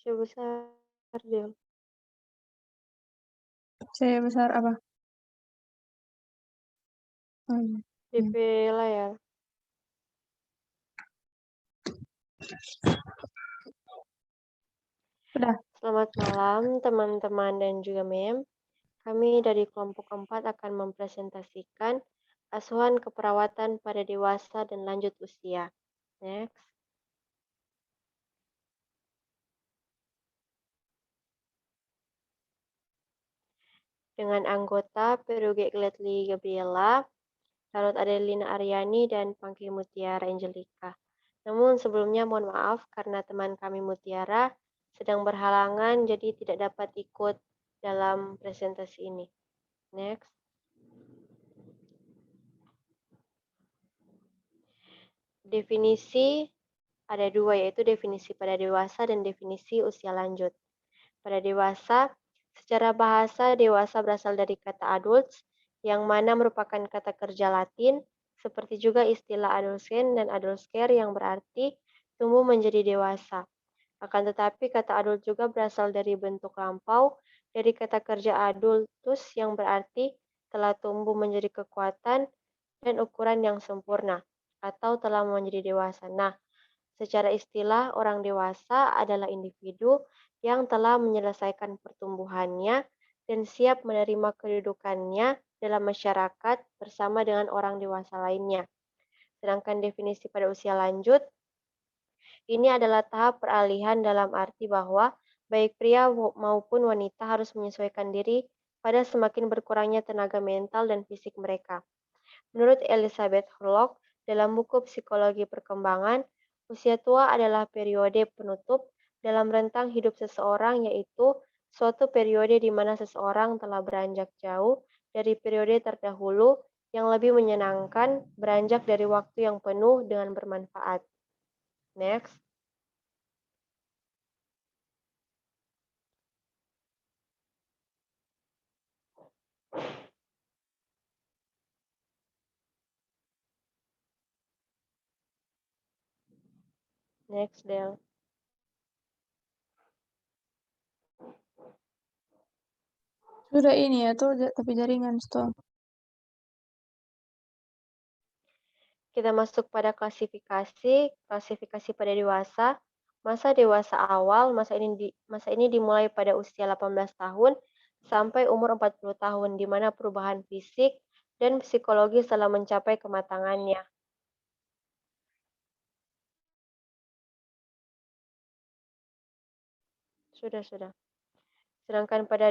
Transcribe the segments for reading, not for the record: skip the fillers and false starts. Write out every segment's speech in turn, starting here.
C besar Del. C besar apa? DP layar. Sudah. Selamat malam teman-teman dan juga Mem. Kami dari kelompok 4 akan mempresentasikan asuhan keperawatan pada dewasa dan lanjut usia. Next. Dengan anggota Peruge Gladly Gabriela, Charlotte Adelina Aryani, dan Pangki Mutiara Angelica. Namun sebelumnya mohon maaf karena teman kami Mutiara sedang berhalangan jadi tidak dapat ikut dalam presentasi ini. Next. Definisi ada dua, yaitu definisi pada dewasa dan definisi usia lanjut. Pada dewasa, secara bahasa dewasa berasal dari kata adults, yang mana merupakan kata kerja Latin, seperti juga istilah adolescent dan adultskere yang berarti tumbuh menjadi dewasa. Akan tetapi kata adult juga berasal dari bentuk lampau, dari kata kerja adultus yang berarti telah tumbuh menjadi kekuatan dan ukuran yang sempurna, atau telah menjadi dewasa. Nah, secara istilah, orang dewasa adalah individu yang telah menyelesaikan pertumbuhannya dan siap menerima kedudukannya dalam masyarakat bersama dengan orang dewasa lainnya. Sedangkan definisi pada usia lanjut, ini adalah tahap peralihan dalam arti bahwa baik pria maupun wanita harus menyesuaikan diri pada semakin berkurangnya tenaga mental dan fisik mereka. Menurut Elizabeth Hurlock, dalam buku Psikologi Perkembangan, usia tua adalah periode penutup dalam rentang hidup seseorang, yaitu suatu periode di mana seseorang telah beranjak jauh dari periode terdahulu yang lebih menyenangkan, beranjak dari waktu yang penuh dengan bermanfaat. Next. Next, Del. Sudah ini ya tuh, tapi jaringan stop. Kita masuk pada klasifikasi pada dewasa. Masa dewasa awal, masa ini dimulai pada usia 18 tahun sampai umur 40 tahun, di mana perubahan fisik dan psikologis telah mencapai kematangannya. Sudah. Sedangkan pada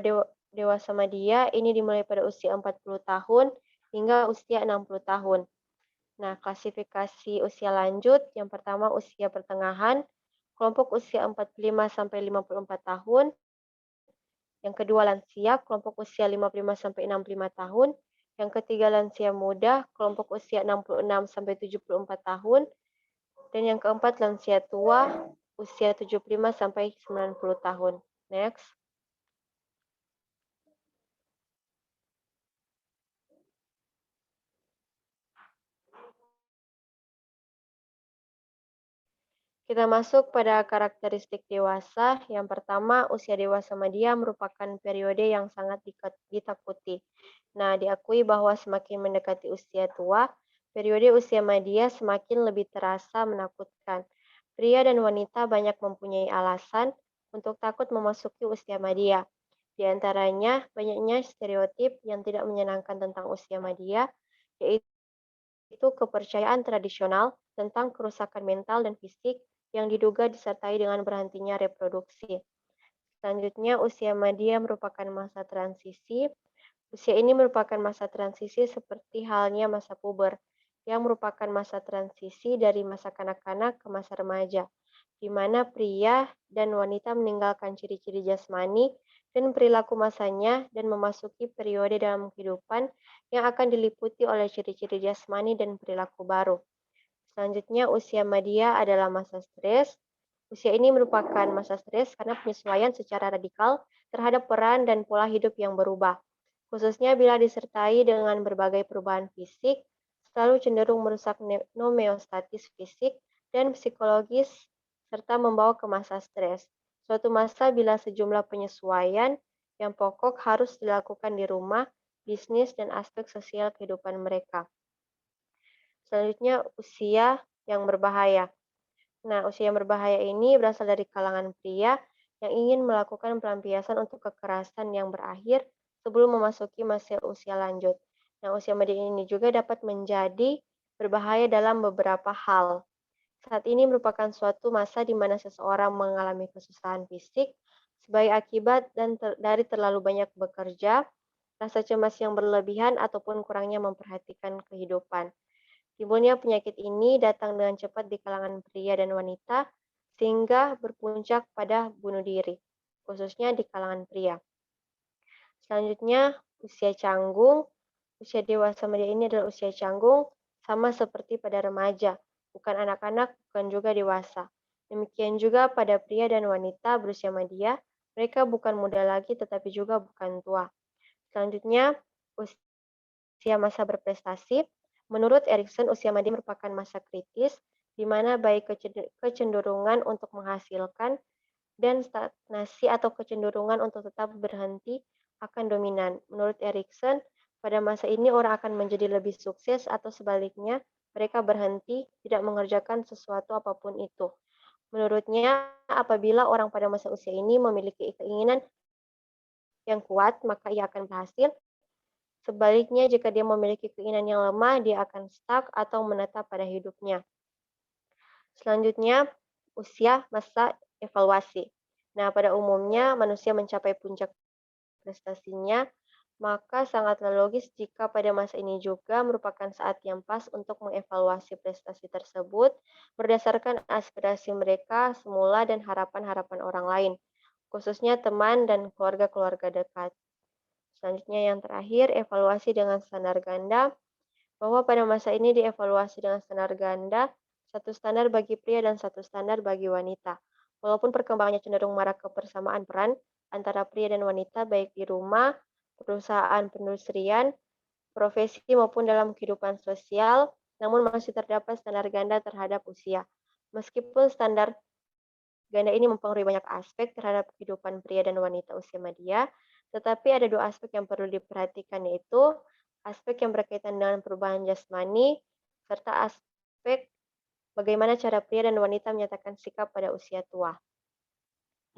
dewasa media, ini dimulai pada usia 40 tahun hingga usia 60 tahun. Nah, klasifikasi usia lanjut, yang pertama usia pertengahan, kelompok usia 45 sampai 54 tahun. Yang kedua lansia, kelompok usia 55 sampai 65 tahun. Yang ketiga lansia muda, kelompok usia 66 sampai 74 tahun. Dan yang keempat lansia tua, usia 75 sampai 90 tahun. Next. Kita masuk pada karakteristik dewasa. Yang pertama, usia dewasa media merupakan periode yang sangat ditakuti. Nah, diakui bahwa semakin mendekati usia tua, periode usia media semakin lebih terasa menakutkan. Pria dan wanita banyak mempunyai alasan untuk takut memasuki usia media. Di antaranya, banyaknya stereotip yang tidak menyenangkan tentang usia media, yaitu kepercayaan tradisional tentang kerusakan mental dan fisik yang diduga disertai dengan berhentinya reproduksi. Selanjutnya, usia media merupakan masa transisi. Usia ini merupakan masa transisi seperti halnya masa puber, yang merupakan masa transisi dari masa kanak-kanak ke masa remaja, di mana pria dan wanita meninggalkan ciri-ciri jasmani dan perilaku masanya dan memasuki periode dalam kehidupan yang akan diliputi oleh ciri-ciri jasmani dan perilaku baru. Selanjutnya, usia media adalah masa stres. Usia ini merupakan masa stres karena penyesuaian secara radikal terhadap peran dan pola hidup yang berubah, khususnya bila disertai dengan berbagai perubahan fisik, selalu cenderung merusak homeostatis fisik dan psikologis, serta membawa ke masa stres. Suatu masa bila sejumlah penyesuaian yang pokok harus dilakukan di rumah, bisnis, dan aspek sosial kehidupan mereka. Selanjutnya, usia yang berbahaya. Nah, usia yang berbahaya ini berasal dari kalangan pria yang ingin melakukan pelampiasan untuk kekerasan yang berakhir sebelum memasuki masa usia lanjut. Nah, usia muda ini juga dapat menjadi berbahaya dalam beberapa hal. Saat ini merupakan suatu masa di mana seseorang mengalami kesusahan fisik sebagai akibat dari terlalu banyak bekerja, rasa cemas yang berlebihan, ataupun kurangnya memperhatikan kehidupan. Timbulnya penyakit ini datang dengan cepat di kalangan pria dan wanita, sehingga berpuncak pada bunuh diri, khususnya di kalangan pria. Selanjutnya, usia canggung. Usia dewasa muda ini adalah usia canggung, sama seperti pada remaja, bukan anak-anak, bukan juga dewasa. Demikian juga pada pria dan wanita berusia media, mereka bukan muda lagi tetapi juga bukan tua. Selanjutnya, usia masa berprestasi. Menurut Erikson, usia media merupakan masa kritis di mana baik kecenderungan untuk menghasilkan dan stagnasi atau kecenderungan untuk tetap berhenti akan dominan. Menurut Erikson, pada masa ini orang akan menjadi lebih sukses atau sebaliknya, mereka berhenti tidak mengerjakan sesuatu apapun itu. Menurutnya, apabila orang pada masa usia ini memiliki keinginan yang kuat, maka ia akan berhasil. Sebaliknya, jika dia memiliki keinginan yang lemah, dia akan stuck atau menetap pada hidupnya. Selanjutnya, usia masa evaluasi. Nah, pada umumnya manusia mencapai puncak prestasinya, maka sangatlah logis jika pada masa ini juga merupakan saat yang pas untuk mengevaluasi prestasi tersebut berdasarkan aspirasi mereka semula dan harapan-harapan orang lain, khususnya teman dan keluarga-keluarga dekat. Selanjutnya yang terakhir, evaluasi dengan standar ganda, bahwa pada masa ini dievaluasi dengan standar ganda, satu standar bagi pria dan satu standar bagi wanita. Walaupun perkembangannya cenderung marak kebersamaan peran antara pria dan wanita baik di rumah, perusahaan perindustrian, profesi maupun dalam kehidupan sosial, namun masih terdapat standar ganda terhadap usia. Meskipun standar ganda ini mempengaruhi banyak aspek terhadap kehidupan pria dan wanita usia media, tetapi ada dua aspek yang perlu diperhatikan, yaitu aspek yang berkaitan dengan perubahan jasmani, serta aspek bagaimana cara pria dan wanita menyatakan sikap pada usia tua.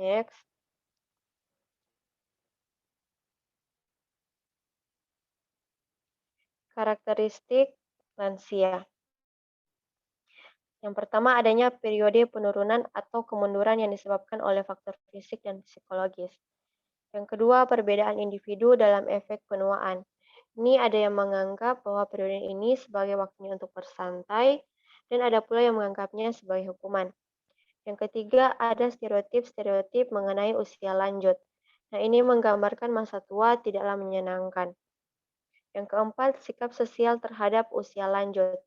Next. Karakteristik lansia. Yang pertama, adanya periode penurunan atau kemunduran yang disebabkan oleh faktor fisik dan psikologis. Yang kedua, perbedaan individu dalam efek penuaan. Ini ada yang menganggap bahwa periode ini sebagai waktunya untuk bersantai, dan ada pula yang menganggapnya sebagai hukuman. Yang ketiga, ada stereotip-stereotip mengenai usia lanjut. Nah, ini menggambarkan masa tua tidaklah menyenangkan. Yang keempat, sikap sosial terhadap usia lanjut.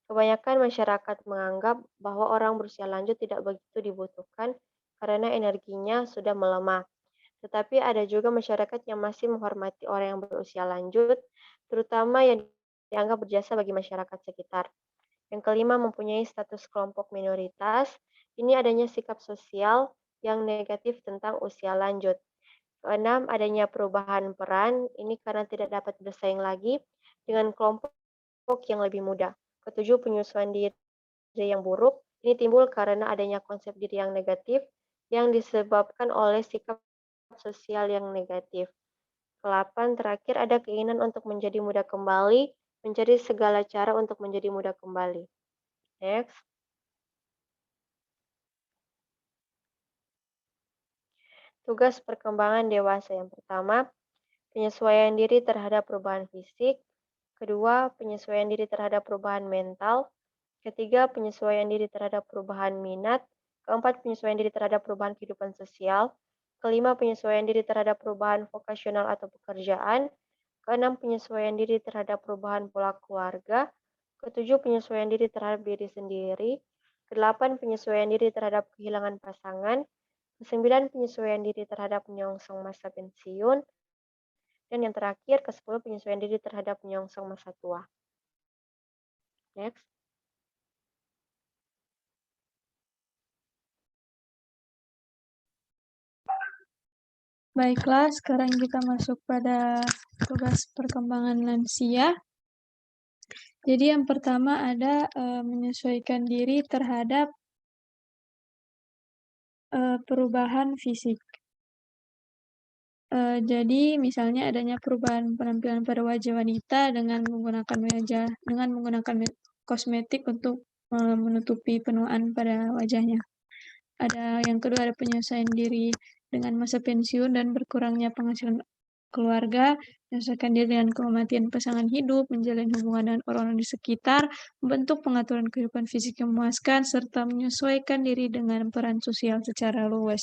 Kebanyakan masyarakat menganggap bahwa orang berusia lanjut tidak begitu dibutuhkan karena energinya sudah melemah. Tetapi ada juga masyarakat yang masih menghormati orang yang berusia lanjut, terutama yang dianggap berjasa bagi masyarakat sekitar. Yang kelima, mempunyai status kelompok minoritas. Ini adanya sikap sosial yang negatif tentang usia lanjut. Keenam, adanya perubahan peran. Ini karena tidak dapat bersaing lagi dengan kelompok yang lebih muda. Ketujuh, penyesuaian diri yang buruk. Ini timbul karena adanya konsep diri yang negatif yang disebabkan oleh sikap sosial yang negatif. Kelapan, terakhir ada keinginan untuk menjadi muda kembali, mencari segala cara untuk menjadi muda kembali. Next. Tugas perkembangan dewasa yang pertama, penyesuaian diri terhadap perubahan fisik. Kedua, penyesuaian diri terhadap perubahan mental. Ketiga, penyesuaian diri terhadap perubahan minat. Keempat, penyesuaian diri terhadap perubahan kehidupan sosial. Kelima, penyesuaian diri terhadap perubahan vokasional atau pekerjaan. Keenam, penyesuaian diri terhadap perubahan pola keluarga. Ketujuh, penyesuaian diri terhadap diri sendiri. Kedelapan, penyesuaian diri terhadap kehilangan pasangan. Kesembilan, penyesuaian diri terhadap menyongsong masa pensiun. Dan yang terakhir, ke-10, penyesuaian diri terhadap menyongsong masa tua. Next. Baiklah, sekarang kita masuk pada tugas perkembangan lansia. Jadi yang pertama ada menyesuaikan diri terhadap perubahan fisik. Jadi misalnya adanya perubahan penampilan pada wajah wanita dengan menggunakan kosmetik untuk menutupi penuaan pada wajahnya. Ada yang kedua, ada penyesuaian diri dengan masa pensiun dan berkurangnya penghasilan keluarga, menyesuaikan diri dengan kematian pasangan hidup, menjalin hubungan dengan orang di sekitar, membentuk pengaturan kehidupan fisik yang memuaskan, serta menyesuaikan diri dengan peran sosial secara luas.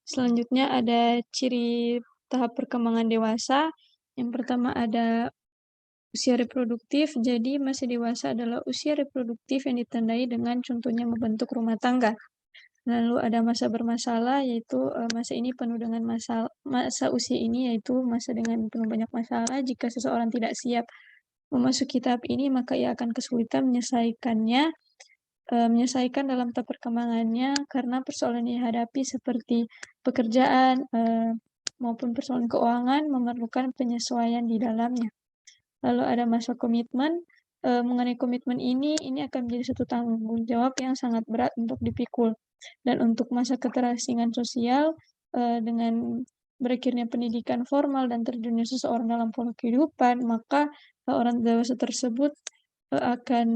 Selanjutnya ada ciri tahap perkembangan dewasa. Yang pertama ada usia reproduktif. Jadi masa dewasa adalah usia reproduktif yang ditandai dengan contohnya membentuk rumah tangga. Lalu ada masa bermasalah, yaitu masa ini penuh dengan masa usia ini yaitu masa dengan penuh banyak masalah. Jika seseorang tidak siap memasuki tahap ini, maka ia akan kesulitan menyelesaikan dalam tahap perkembangannya karena persoalan yang dihadapi seperti pekerjaan maupun persoalan keuangan memerlukan penyesuaian di dalamnya. Lalu ada masa komitmen. Mengenai komitmen ini akan menjadi satu tanggung jawab yang sangat berat untuk dipikul. Dan untuk masa keterasingan sosial, dengan berakhirnya pendidikan formal dan terjunnya seseorang dalam pola kehidupan, maka orang dewasa tersebut akan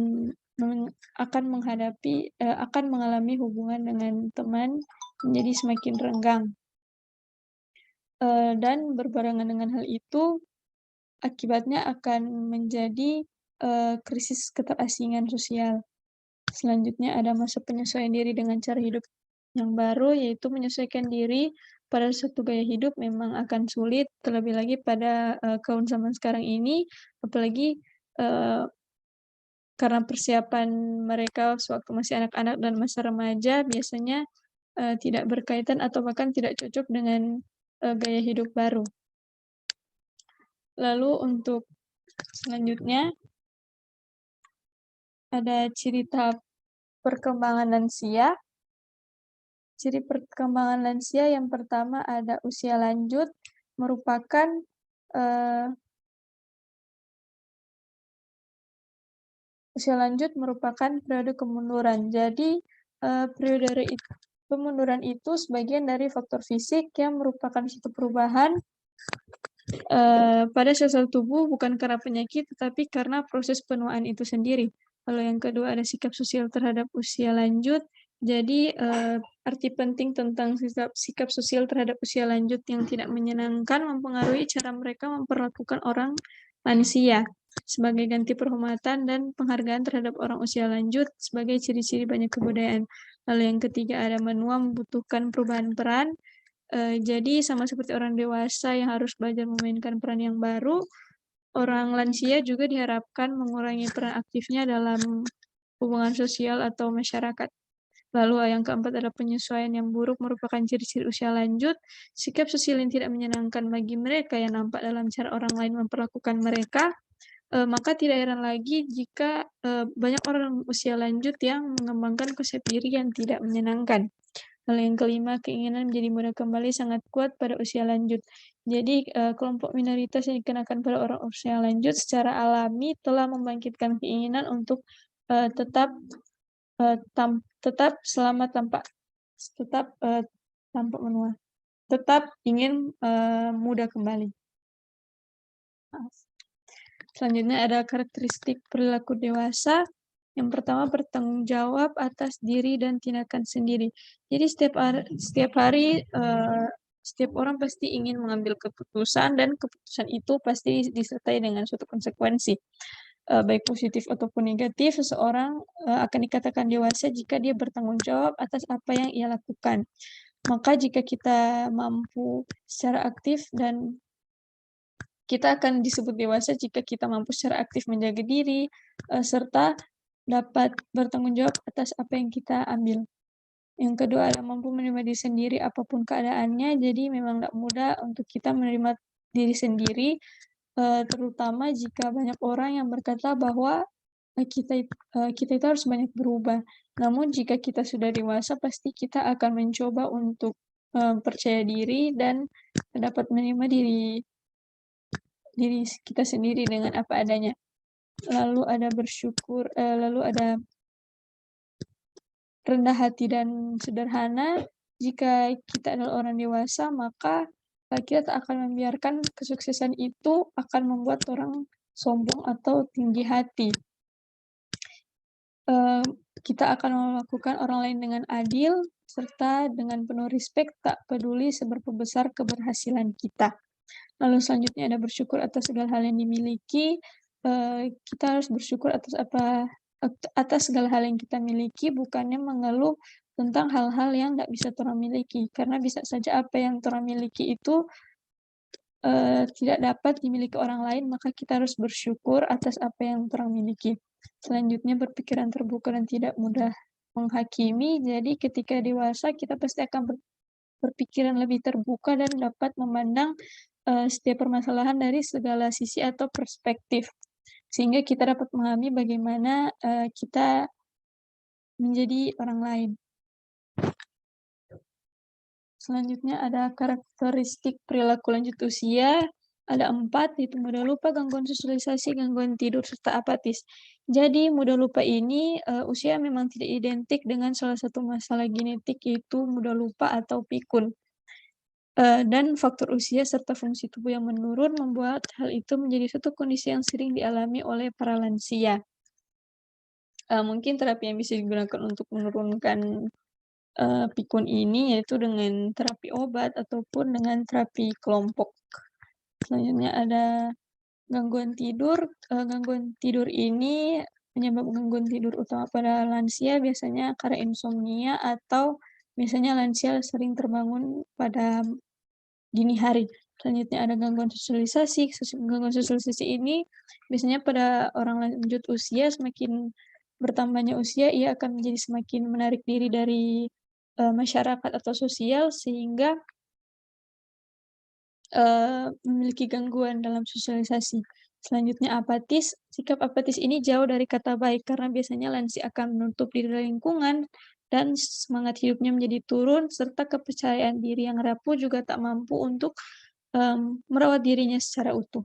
mengalami hubungan dengan teman menjadi semakin renggang. Dan berbarengan dengan hal itu, akibatnya akan menjadi krisis keterasingan sosial. Selanjutnya ada masa penyesuaian diri dengan cara hidup yang baru, yaitu menyesuaikan diri pada suatu gaya hidup memang akan sulit, terlebih lagi pada kaum zaman sekarang ini, apalagi karena persiapan mereka sewaktu masih anak-anak dan masa remaja biasanya tidak berkaitan atau bahkan tidak cocok dengan gaya hidup baru. Lalu untuk selanjutnya ada ciri tahap perkembangan lansia. Ciri perkembangan lansia yang pertama ada usia lanjut, merupakan periode kemunduran. Jadi periode pemunduran itu sebagian dari faktor fisik yang merupakan suatu perubahan pada sel-sel tubuh bukan karena penyakit, tetapi karena proses penuaan itu sendiri. Lalu yang kedua ada sikap sosial terhadap usia lanjut. Jadi arti penting tentang sikap sosial terhadap usia lanjut yang tidak menyenangkan mempengaruhi cara mereka memperlakukan orang lansia sebagai ganti penghormatan dan penghargaan terhadap orang usia lanjut sebagai ciri-ciri banyak kebudayaan. Lalu yang ketiga ada menua membutuhkan perubahan peran. Jadi sama seperti orang dewasa yang harus belajar memainkan peran yang baru, orang lansia juga diharapkan mengurangi peran aktifnya dalam hubungan sosial atau masyarakat. Lalu yang keempat ada penyesuaian yang buruk merupakan ciri-ciri usia lanjut, sikap sosial yang tidak menyenangkan bagi mereka yang nampak dalam cara orang lain memperlakukan mereka, maka tidak heran lagi jika banyak orang usia lanjut yang mengembangkan konsep diri yang tidak menyenangkan. Lalu yang kelima, keinginan menjadi muda kembali sangat kuat pada usia lanjut. Jadi kelompok minoritas yang dikenakan pada orang usia lanjut secara alami telah membangkitkan keinginan untuk tetap ingin muda kembali. Selanjutnya ada karakteristik perilaku dewasa. Yang pertama, bertanggung jawab atas diri dan tindakan sendiri. Jadi setiap hari setiap orang pasti ingin mengambil keputusan dan keputusan itu pasti disertai dengan suatu konsekuensi. Baik positif ataupun negatif, seseorang akan dikatakan dewasa jika dia bertanggung jawab atas apa yang ia lakukan. Maka jika kita mampu secara aktif dan kita akan disebut dewasa jika kita mampu secara aktif menjaga diri, serta dapat bertanggung jawab atas apa yang kita ambil. Yang kedua adalah mampu menerima diri sendiri apapun keadaannya, jadi memang nggak mudah untuk kita menerima diri sendiri, terutama jika banyak orang yang berkata bahwa kita itu harus banyak berubah. Namun jika kita sudah dewasa, pasti kita akan mencoba untuk, percaya diri dan dapat menerima diri diri kita sendiri dengan apa adanya. Lalu ada rendah hati dan sederhana. Jika kita adalah orang dewasa, maka, kita tak akan membiarkan kesuksesan itu akan membuat orang sombong atau tinggi hati. Kita akan melakukan orang lain dengan adil, serta dengan penuh respek, tak peduli seberapa besar keberhasilan kita. Lalu selanjutnya ada bersyukur atas segala hal yang dimiliki. Kita harus bersyukur atas segala hal yang kita miliki, bukannya mengeluh tentang hal-hal yang nggak bisa torang miliki. Karena bisa saja apa yang torang miliki itu, tidak dapat dimiliki orang lain, maka kita harus bersyukur atas apa yang torang miliki. Selanjutnya berpikiran terbuka dan tidak mudah menghakimi. Jadi ketika dewasa kita pasti akan berpikiran lebih terbuka dan dapat memandang, setiap permasalahan dari segala sisi atau perspektif. Sehingga kita dapat memahami bagaimana, kita menjadi orang lain. Selanjutnya ada karakteristik perilaku lanjut usia, ada 4, yaitu mudah lupa, gangguan sosialisasi, gangguan tidur, serta apatis. Jadi mudah lupa ini, usia memang tidak identik dengan salah satu masalah genetik, yaitu mudah lupa atau pikun. Dan faktor usia serta fungsi tubuh yang menurun membuat hal itu menjadi suatu kondisi yang sering dialami oleh para lansia. Mungkin terapi yang bisa digunakan untuk menurunkan pikun ini yaitu dengan terapi obat ataupun dengan terapi kelompok. Selanjutnya ada gangguan tidur ini penyebab gangguan tidur utama pada lansia biasanya karena insomnia atau biasanya lansia sering terbangun pada dini hari. Selanjutnya ada gangguan sosialisasi. Gangguan sosialisasi ini biasanya pada orang lanjut usia, semakin bertambahnya usia, ia akan menjadi semakin menarik diri dari, masyarakat atau sosial sehingga, memiliki gangguan dalam sosialisasi. Selanjutnya apatis. Sikap apatis ini jauh dari kata baik karena biasanya lansia akan menutup diri dari lingkungan dan semangat hidupnya menjadi turun serta kepercayaan diri yang rapuh juga tak mampu untuk, merawat dirinya secara utuh.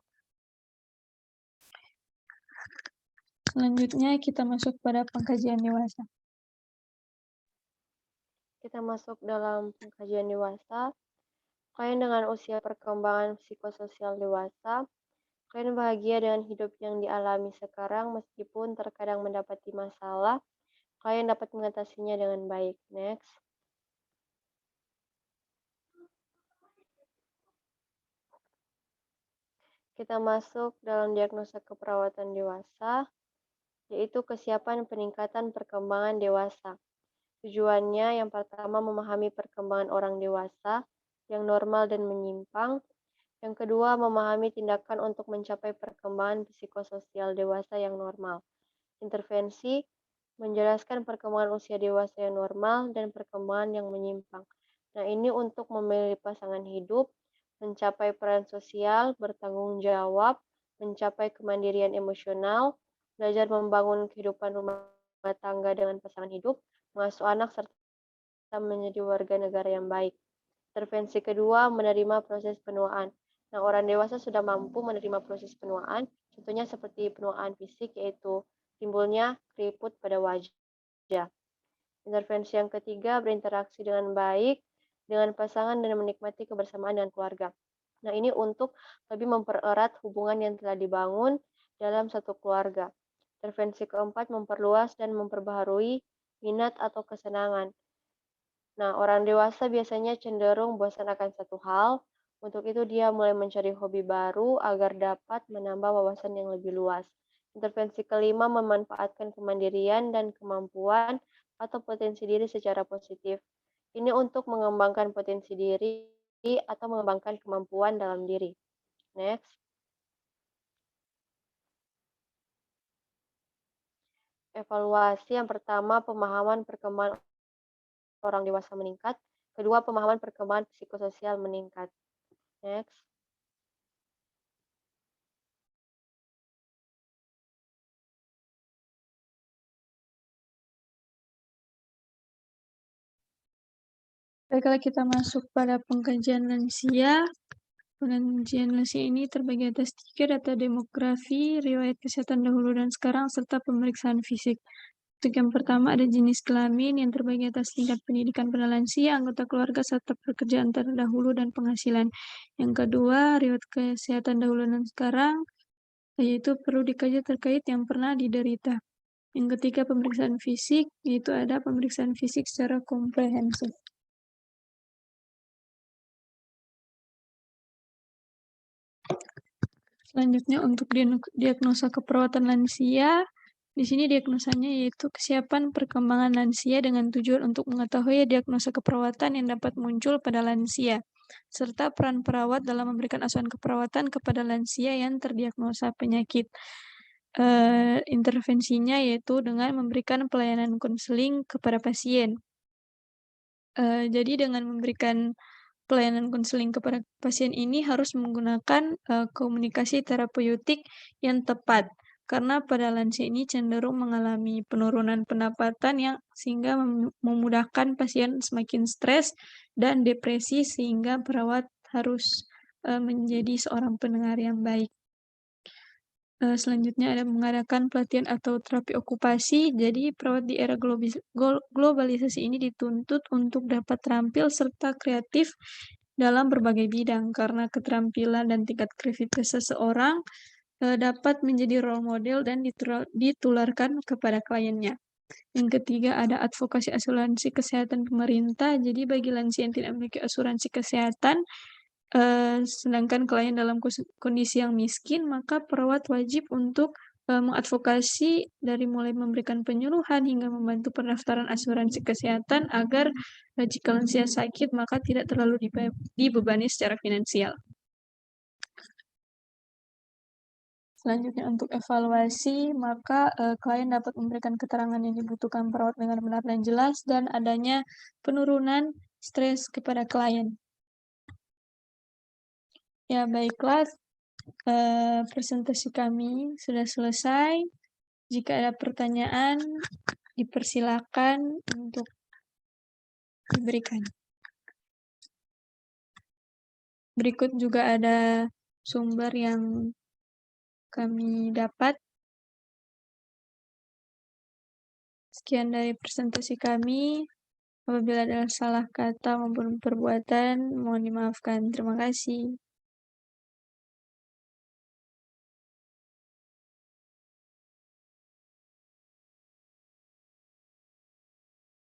Selanjutnya kita masuk pada pengkajian dewasa. Kita masuk dalam pengkajian dewasa. Kalian dengan usia perkembangan psikososial dewasa, kalian bahagia dengan hidup yang dialami sekarang meskipun terkadang mendapati masalah, kalian dapat mengatasinya dengan baik. Next. Kita masuk dalam diagnosa keperawatan dewasa, yaitu kesiapan peningkatan perkembangan dewasa. Tujuannya yang pertama memahami perkembangan orang dewasa yang normal dan menyimpang. Yang kedua, memahami tindakan untuk mencapai perkembangan psikososial dewasa yang normal. Intervensi menjelaskan perkembangan usia dewasa yang normal dan perkembangan yang menyimpang. Nah, ini untuk memilih pasangan hidup, mencapai peran sosial, bertanggung jawab, mencapai kemandirian emosional, belajar membangun kehidupan rumah tangga dengan pasangan hidup, mengasuh anak, serta menjadi warga negara yang baik. Intervensi kedua, menerima proses penuaan. Nah, orang dewasa sudah mampu menerima proses penuaan, contohnya seperti penuaan fisik, yaitu timbulnya keriput pada wajah. Intervensi yang ketiga, berinteraksi dengan baik dengan pasangan dan menikmati kebersamaan dengan keluarga. Nah, ini untuk lebih mempererat hubungan yang telah dibangun dalam satu keluarga. Intervensi keempat, memperluas dan memperbaharui minat atau kesenangan. Nah, orang dewasa biasanya cenderung bosan akan satu hal. Untuk itu, dia mulai mencari hobi baru agar dapat menambah wawasan yang lebih luas. Intervensi kelima, memanfaatkan kemandirian dan kemampuan atau potensi diri secara positif. Ini untuk mengembangkan potensi diri atau mengembangkan kemampuan dalam diri. Next. Evaluasi yang pertama, pemahaman perkembangan orang dewasa meningkat. Kedua, pemahaman perkembangan psikososial meningkat. Next. Baiklah, kita masuk pada pengkajian lansia. Pengkajian lansia ini terbagi atas 3 data demografi, riwayat kesehatan dahulu dan sekarang, serta pemeriksaan fisik. Untuk yang pertama ada jenis kelamin yang terbagi atas tingkat pendidikan pada lansia, anggota keluarga, serta pekerjaan terdahulu dan penghasilan. Yang kedua, riwayat kesehatan dahulu dan sekarang, yaitu perlu dikaji terkait yang pernah diderita. Yang ketiga, pemeriksaan fisik, yaitu ada pemeriksaan fisik secara komprehensif. Selanjutnya untuk diagnosa keperawatan lansia, di sini diagnosanya yaitu kesiapan perkembangan lansia dengan tujuan untuk mengetahui diagnosa keperawatan yang dapat muncul pada lansia, serta peran perawat dalam memberikan asuhan keperawatan kepada lansia yang terdiagnosa penyakit. Intervensinya yaitu dengan memberikan pelayanan konseling kepada pasien. Jadi dengan memberikan pelayanan konseling kepada pasien ini harus menggunakan komunikasi terapeutik yang tepat, karena pada lansia ini cenderung mengalami penurunan pendapatan yang sehingga memudahkan pasien semakin stres dan depresi, sehingga perawat harus menjadi seorang pendengar yang baik. Selanjutnya ada mengadakan pelatihan atau terapi okupasi. Jadi perawat di era globalisasi ini dituntut untuk dapat terampil serta kreatif dalam berbagai bidang, karena keterampilan dan tingkat kreativitas seseorang dapat menjadi role model dan ditularkan kepada kliennya. Yang ketiga ada advokasi asuransi kesehatan pemerintah. Jadi bagi lansia yang tidak memiliki asuransi kesehatan, sedangkan klien dalam kondisi yang miskin, maka perawat wajib untuk mengadvokasi dari mulai memberikan penyuluhan hingga membantu pendaftaran asuransi kesehatan agar jika lansia sakit maka tidak terlalu dibebani secara finansial. Selanjutnya untuk evaluasi, maka klien dapat memberikan keterangan yang dibutuhkan perawat dengan benar dan jelas, dan adanya penurunan stres kepada klien. Ya, baiklah, presentasi kami sudah selesai. Jika ada pertanyaan, dipersilakan untuk diberikan. Berikut juga ada sumber yang kami dapat. Sekian dari presentasi kami. Apabila ada salah kata maupun perbuatan, mohon dimaafkan. Terima kasih.